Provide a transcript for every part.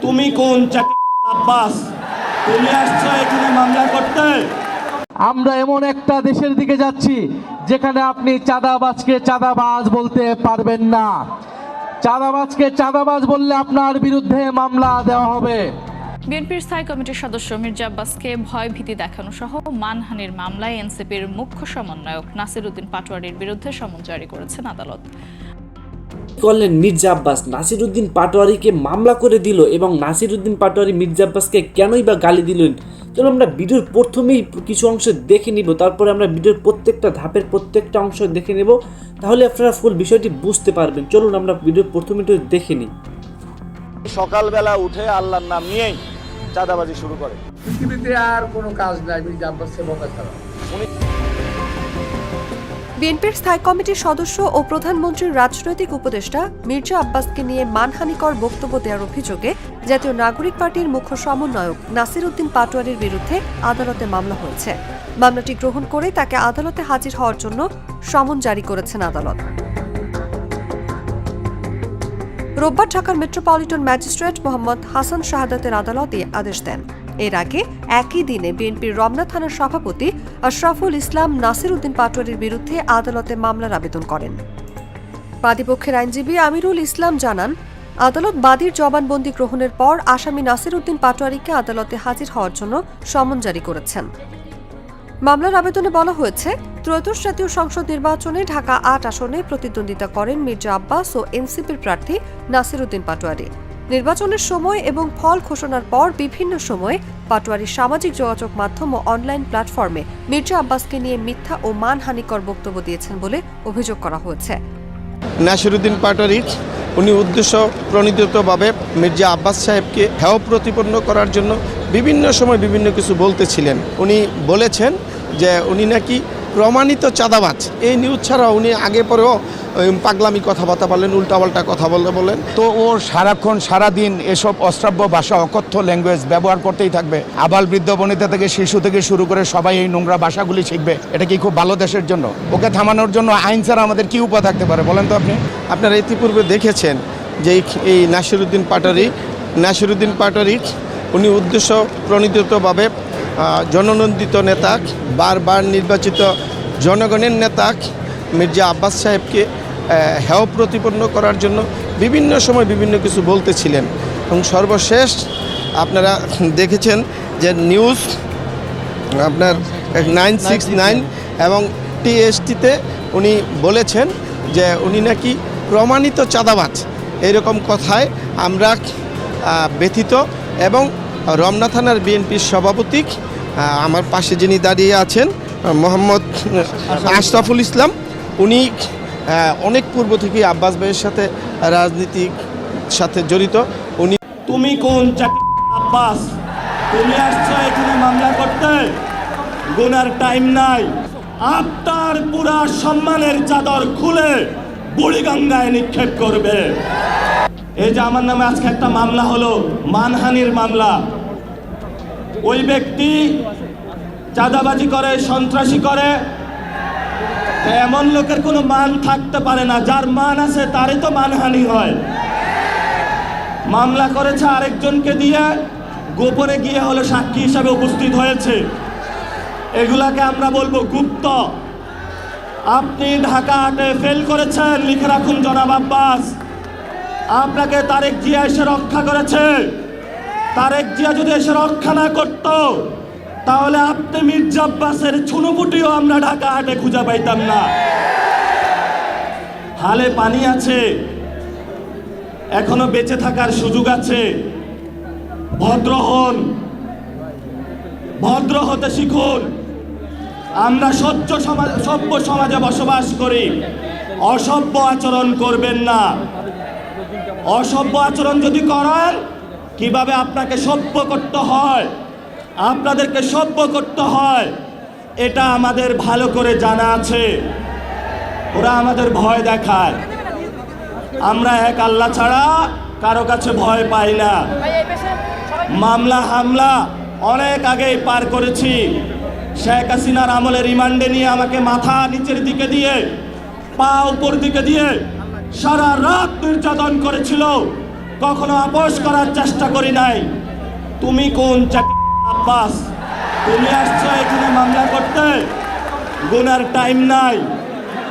তুমি কোন আব্বাস? তুমি আসছো এখানে মামলা করতে? আমরা এমন একটা দেশের দিকে যাচ্ছি যেখানে আপনি চাঁদাবাজকে চাঁদাবাজ বলতে পারবেন না। চাঁদাবাজকে চাঁদাবাজ বললে আপনার বিরুদ্ধে মামলা দেওয়া হবে। বিএনপির স্থায়ী কমিটির সদস্য মির্জা আব্বাসকে ভয় ভীতি দেখানো সহ মানহানির মামলায় এনসিপির মুখ্য সমন্বয়ক নাসির উদ্দিন পাটোয়ারির বিরুদ্ধে সমন জারি করেছেন আদালত। করলেন মির্জা আব্বাস, নাসির উদ্দিন পাটোয়ারিকে মামলা করে দিল এবং নাসির উদ্দিন পাটোয়ারি মির্জা আব্বাসকে কেনই বা গালি দিলেন। চলো আমরা ভিডিওর প্রথমেই কিছু অংশ দেখে নিব, তারপরে আমরা ভিডিওর প্রত্যেকটা ধাপের প্রত্যেকটা অংশ দেখে নেব, তাহলে আপনারা ফুল বিষয়টি বুঝতে পারবেন। চলুন আমরা ভিডিওর প্রথমে দেখে নিই। সকালবেলা উঠে আল্লাহর নাম নিয়েই চাঁদাবাজি শুরু করে। পৃথিবীতে আর কোনো কাজ নাই মির্জা আব্বাসকে বকা ছাড়া। বিএনপির স্থায়ী কমিটির সদস্য ও প্রধানমন্ত্রীর রাজনৈতিক উপদেষ্টা মির্জা আব্বাসকে নিয়ে মানহানিকর বক্তব্য দেওয়ার অভিযোগে জাতীয় নাগরিক পার্টির মুখ্য সমন্বয়ক নাসির উদ্দিন পাটোয়ারির বিরুদ্ধে আদালতে মামলা হয়েছে। মামলাটি গ্রহণ করে তাকে আদালতে হাজির হওয়ার জন্য সমন জারি করেছেন আদালত। রোববার ঢাকার মেট্রোপলিটন ম্যাজিস্ট্রেট মোহাম্মদ হাসান শাহাদাতের আদালত এই আদেশ দেন। এর আগে একই দিনে বিএনপির রমনা থানার সভাপতি আশরাফুল ইসলাম নাসির উদ্দিন পাটোয়ারির বিরুদ্ধে আদালতে মামলার আবেদন করেন। বাদীপক্ষের আইনজীবী আমিরুল ইসলাম জানান, আদালত বাদীর জবানবন্দি গ্রহণের পর আসামি নাসির উদ্দিন পাটোয়ারিকে আদালতে হাজির হওয়ার জন্য সমন জারি করেছেন। মামলার আবেদনে বলা হয়েছে, ত্রয়োদশ জাতীয় সংসদ নির্বাচনে ঢাকা ৮ আসনে প্রতিদ্বন্দ্বিতা করেন মির্জা আব্বাস ও এনসিপির প্রার্থী নাসির উদ্দিন পাটোয়ারি। নির্বাচনের সময় এবং ফল ঘোষণার পর বিভিন্ন সময়ে পাটোয়ারি সামাজিক যোগাযোগ মাধ্যম ও অনলাইন প্ল্যাটফর্মে মির্জা আব্বাসকে নিয়ে মিথ্যা ও মানহানিকর বক্তব্য দিয়েছেন বলে অভিযোগ করা হয়েছে। নাসির উদ্দিন পাটোয়ারি উনি উদ্দেশ্য প্রণোদিতভাবে মির্জা আব্বাস সাহেবকে হেয় প্রতিপন্ন করার জন্য বিভিন্ন সময় বিভিন্ন কিছু বলতেছিলেন। উনি বলেছেন যে উনি নাকি প্রমাণিত চাঁদাবাজ। এই নিউজ ছাড়াও উনি আগে পরেও পাগলামি কথাবার্তা বলেন, উল্টাপাল্টা কথা বলেন। তো ও সারাক্ষণ সারাদিন এসব অশ্রাব্য ভাষা, অকথ্য ল্যাঙ্গুয়েজ ব্যবহার করতেই থাকবে। আবাল বৃদ্ধ বনিতা থেকে শিশু থেকে শুরু করে সবাই এই নোংরা ভাষাগুলি শিখবে। এটা কি খুব ভালো দেশের জন্য? ওকে থামানোর জন্য আইন ছাড়া আমাদের কি উপায় থাকতে পারে বলেন তো আপনি? আপনারা ইতিপূর্বে দেখেছেন যে এই নাসির উদ্দিন পাটোয়ারি উনি উদ্দেশ্য প্রণোদিতভাবে জননন্দিত নেতা, বারবার নির্বাচিত জনগণের নেতা মির্জা আব্বাস সাহেবকে হেয় প্রতিপন্ন করার জন্য বিভিন্ন সময় বিভিন্ন কিছু বলতেছিলেন। এবং সর্বশেষ আপনারা দেখেছেন যে নিউজ আপনার 969 এবং টিএসটিতে উনি বলেছেন যে উনি নাকি প্রমাণিত চাঁদাবাজ। এইরকম কথায় আমরা ব্যথিত। এবং রমনা থানার বিএনপির সভাপতি আমার পাশে যিনি দাঁড়িয়ে আছেন মোহাম্মদ আশরাফুল ইসলাম, উনি অনেক পূর্ব থেকে আব্বাস ভাইয়ের সাথে রাজনীতির সাথে জড়িত। উনি তুমি কোন আব্বাস? তুমি আসছো এখানে মামলা করতে? গুনার টাইম নাই। আপনার পুরা সম্মানের চাদর খুলে বুড়িগঙ্গায় নিক্ষেপ করবে। এই যে আমার নামে আজকে একটা মামলা হলো, মানহানির মামলা। ওই ব্যক্তি চাঁদাবাজি করে, সন্ত্রাসী করে। এমন লোকের কোনো মান থাকতে পারে না। যার মান আছে তারই তো মানহানি হয়। মামলা করেছে আরেকজনকে দিয়ে, গোপনে গিয়ে হলো সাক্ষী হিসাবে উপস্থিত হয়েছে। এগুলাকে আমরা বলবো গুপ্ত। আপনি ঢাকা ৮-এ ফেল করেছেন, লিখে রাখুন জনাব আব্বাস। আপনাকে তারেক জিয়া এসে রক্ষা করেছে। তারেক জিয়া যদি এসে রক্ষা না করত, তাহলে আপনি মির্জা আব্বাসের ছুনোপুটিও আমরা ঢাকা ৮-এ খুঁজে পাইতাম না। হালে পানি আছে, এখনো বেঁচে থাকার সুযোগ আছে। ভদ্র হন, ভদ্র হতে শিখুন। আমরা সভ্য সমাজে বসবাস করি। অসভ্য আচরণ করবেন না। অসভ্য আচরণ যদি করেন, কিভাবে আপনাকে সভ্য করতে হয়, আপনাদেরকে সভ্য করতে হয়, এটা আমাদের ভালো করে জানা আছে। ওরা আমাদের ভয় দেখায়। আমরা এক আল্লাহ ছাড়া কারো কাছে ভয় পাই না। মামলা হামলা অনেক আগেই পার করেছি। শেখ হাসিনার আমলে রিমান্ডে নিয়ে আমাকে মাথা নিচের দিকে দিয়ে, পা উপর দিকে দিয়ে সারা রাত নির্যাতন করেছিল। কখনো আপোষ করার চেষ্টা করি নাই। তুমি কোন আব্বাস? তুমি আসছো এখানে মামলা করতে, গুনার টাইম নাই।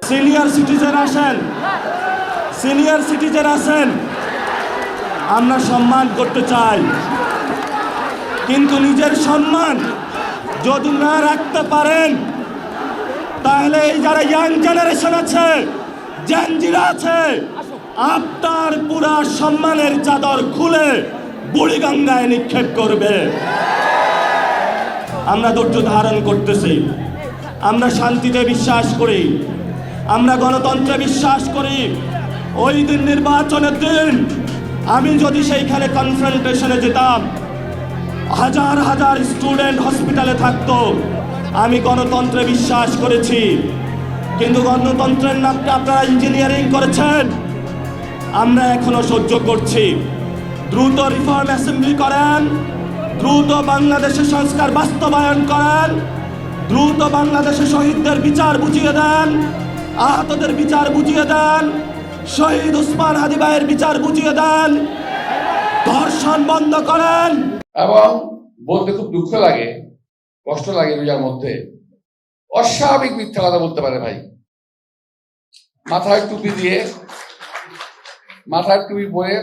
সিনিয়র সিটিজেন আসেন, সিনিয়র সিটিজেন আসেন, আমরা সম্মান করতে চাই, কিন্তু নিজের সম্মান যদি না রাখতে পারেন তাহলে এই যারা ইয়াং জেনারেশন আছে, জেনজিরা আছে, আপনার পুরা সম্মানের চাদর খুলে বুড়িগঙ্গায় নিক্ষেপ করবে। আমরা ধৈর্য ধারণ করতেছি, আমরা শান্তিতে বিশ্বাস করি, আমরা গণতন্ত্রে বিশ্বাস করি। ওই দিন নির্বাচনের দিন আমি যদি সেইখানে কনফ্রন্টেশনে যেতাম, হাজার হাজার স্টুডেন্ট হসপিটালে থাকতো। আমি গণতন্ত্রে বিশ্বাস করেছি, কিন্তু গণতন্ত্রের নামটা আপনারা ইঞ্জিনিয়ারিং করেছেন। আমরা এখনো সহ্য করছি। দ্রুত রিফর্ম অ্যাসেম্বলি করেন, দ্রুত বাংলাদেশের সংস্কার বাস্তবায়ন করেন, দ্রুত বাংলাদেশের শহীদদের বিচার বুঝিয়ে দেন, আহতদের বিচার বুঝিয়ে দেন, শহীদ উসমান হাদি ভাইয়ের বিচার বুঝিয়ে দেন, ধর্ষণ বন্ধ করেন। এবং বলতে খুব দুঃখ লাগে, কষ্ট লাগে রোজার মধ্যে অস্বাভাবিক মিথ্যা কথা বলতে পারে ভাই। মাথায় টুপি পরে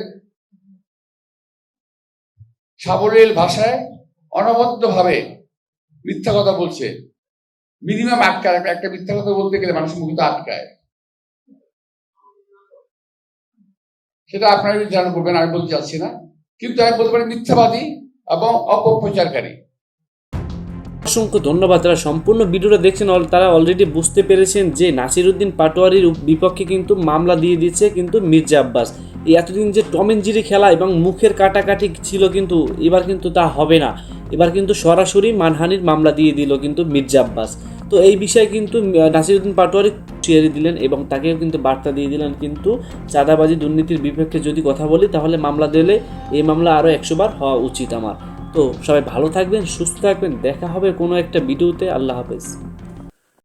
সাবলীল ভাষায় অনবদ্য ভাবে মিথ্যা কথা বলছে। মিনিমাম আটকায়, একটা মিথ্যা কথা বলতে গেলে মানুষের মুখ তো আটকায়। সেটা আপনারা জানা করবেন, আমি বলতে চাচ্ছি না, কিন্তু আমি বলতে পারি মিথ্যাবাদী এবং অপপ্রচারকারী। অসংখ্য ধন্যবাদ। যারা সম্পূর্ণ ভিডিওটা দেখছেন তারা অলরেডি বুঝতে পেরেছেন যে নাসিরউদ্দিন পাটোয়ারির বিপক্ষে কিন্তু মামলা দিয়ে দিচ্ছে কিন্তু মির্জা আব্বাস। এই এতদিন যে টম এন্ড জেরি খেলা এবং মুখের কাটাকাটি ছিল, কিন্তু এবার কিন্তু তা হবে না। এবার কিন্তু সরাসরি মানহানির মামলা দিয়ে দিল কিন্তু মির্জা আব্বাস। তো এই বিষয়ে কিন্তু নাসিরউদ্দিন পাটোয়ারি হুঁশিয়ারি দিলেন এবং তাকেও কিন্তু বার্তা দিয়ে দিলেন কিন্তু চাঁদাবাজি দুর্নীতির বিপক্ষে যদি কথা বলি তাহলে মামলা দিলে এই মামলা আরও 100 বার হওয়া উচিত আমার। তো সবাই ভালো থাকবেন, সুস্থ থাকবেন, দেখা হবে কোনো একটা ভিডিওতে। আল্লাহ হাফেজ।